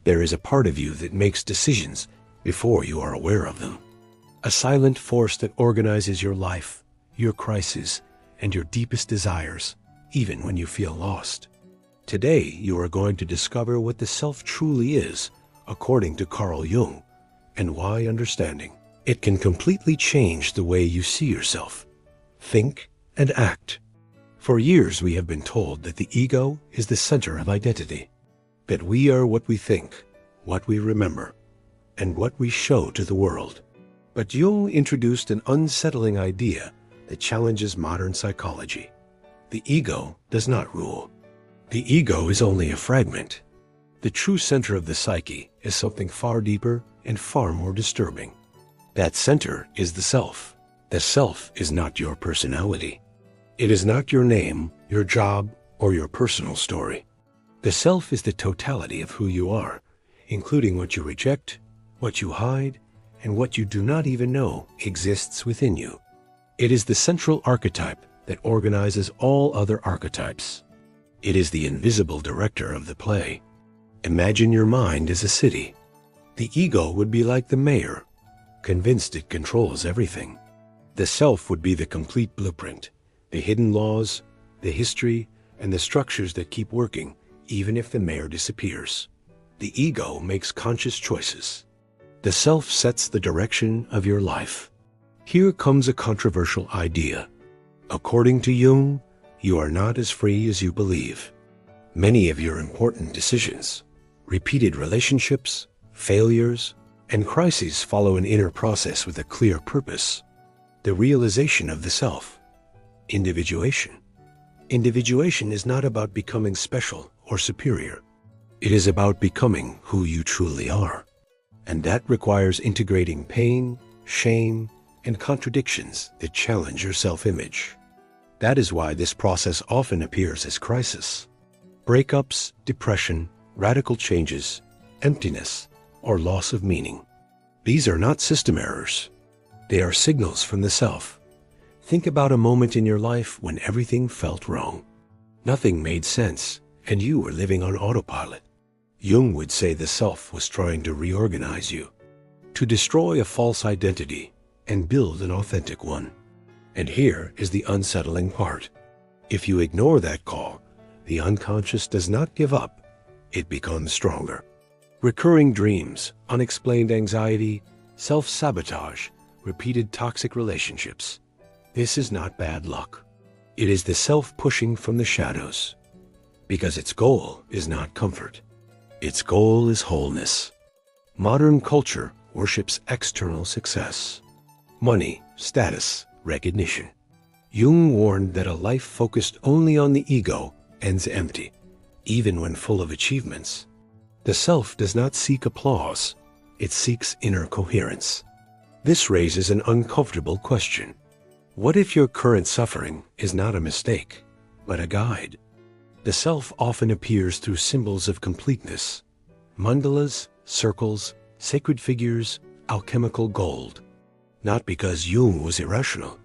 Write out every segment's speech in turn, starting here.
There is a part of you that makes decisions before you are aware of them. A silent force that organizes your life, your crises, and your deepest desires, even when you feel lost. Today, you are going to discover what the self truly is, according to Carl Jung, and why understanding it can completely change the way you see yourself, think, and act. For years, we have been told that the ego is the center of identity, that we are what we think, what we remember, and what we show to the world. But Jung introduced an unsettling idea that challenges modern psychology. The ego does not rule. The ego is only a fragment. The true center of the psyche is something far deeper and far more disturbing. That center is the self. The self is not your personality. It is not your name, your job, or your personal story. The self is the totality of who you are, including what you reject, what you hide, and what you do not even know exists within you. It is the central archetype that organizes all other archetypes. It is the invisible director of the play. Imagine your mind as a city. The ego would be like the mayor, convinced it controls everything. The self would be the complete blueprint, the hidden laws, the history, and the structures that keep working, even if the mayor disappears. The ego makes conscious choices. The self sets the direction of your life. Here comes a controversial idea. According to Jung, you are not as free as you believe. Many of your important decisions, repeated relationships, failures, and crises follow an inner process with a clear purpose. The realization of the self. Individuation. Individuation is not about becoming special or superior. It is about becoming who you truly are. And that requires integrating pain, shame, and contradictions that challenge your self-image. That is why this process often appears as crisis. Breakups, depression, radical changes, emptiness, or loss of meaning. These are not system errors. They are signals from the self. Think about a moment in your life when everything felt wrong. Nothing made sense, and you were living on autopilot. Jung would say the self was trying to reorganize you, to destroy a false identity and build an authentic one. And here is the unsettling part. If you ignore that call, the unconscious does not give up. It becomes stronger. Recurring dreams, unexplained anxiety, self-sabotage, repeated toxic relationships. This is not bad luck. It is the self pushing from the shadows. Because its goal is not comfort. Its goal is wholeness. Modern culture worships external success. Money, status, recognition. Jung warned that a life focused only on the ego ends empty, even when full of achievements. The self does not seek applause. It seeks inner coherence. This raises an uncomfortable question. What if your current suffering is not a mistake, but a guide? The self often appears through symbols of completeness. Mandalas, circles, sacred figures, alchemical gold. Not because Jung was irrational,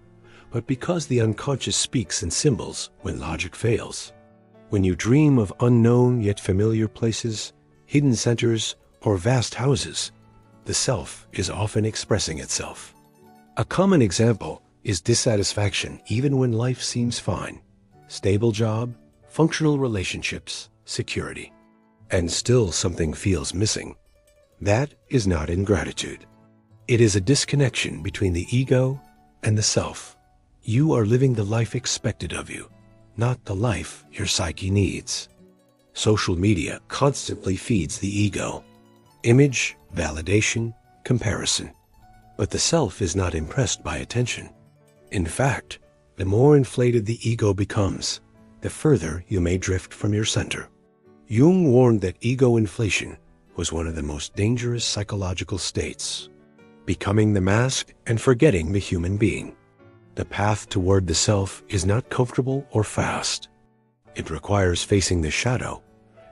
but because the unconscious speaks in symbols when logic fails. When you dream of unknown yet familiar places, hidden centers, or vast houses, the self is often expressing itself. A common example is dissatisfaction even when life seems fine. Stable job, functional relationships, security. And still something feels missing. That is not ingratitude. It is a disconnection between the ego and the self. You are living the life expected of you, not the life your psyche needs. Social media constantly feeds the ego. Image, validation, comparison. But the self is not impressed by attention. In fact, the more inflated the ego becomes, the further you may drift from your center. Jung warned that ego inflation was one of the most dangerous psychological states. Becoming the mask and forgetting the human being. The path toward the self is not comfortable or fast. It requires facing the shadow,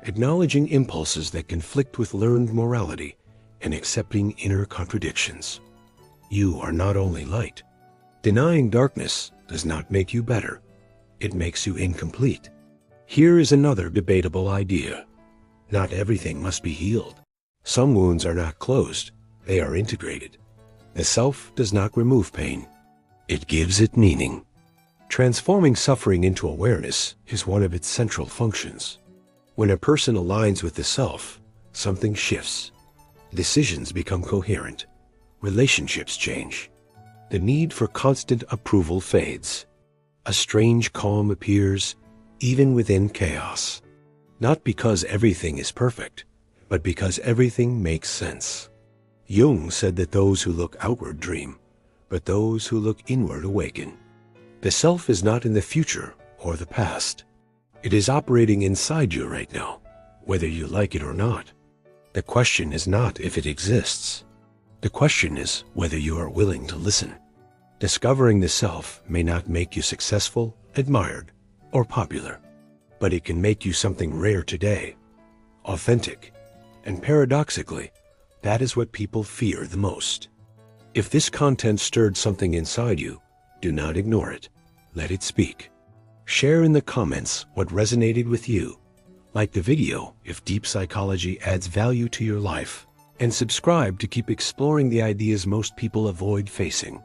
acknowledging impulses that conflict with learned morality, and accepting inner contradictions. You are not only light. Denying darkness does not make you better. It makes you incomplete. Here is another debatable idea. Not everything must be healed. Some wounds are not closed, they are integrated. The self does not remove pain, it gives it meaning. Transforming suffering into awareness is one of its central functions. When a person aligns with the self, something shifts. Decisions become coherent. Relationships change. The need for constant approval fades. A strange calm appears, even within chaos. Not because everything is perfect, but because everything makes sense. Jung said that those who look outward dream, but those who look inward awaken. The self is not in the future or the past. It is operating inside you right now, whether you like it or not. The question is not if it exists. The question is whether you are willing to listen. Discovering the self may not make you successful, admired, or popular, but it can make you something rare today, authentic, and paradoxically, that is what people fear the most. If this content stirred something inside you, do not ignore it. Let it speak. Share in the comments what resonated with you. Like the video if deep psychology adds value to your life. And subscribe to keep exploring the ideas most people avoid facing.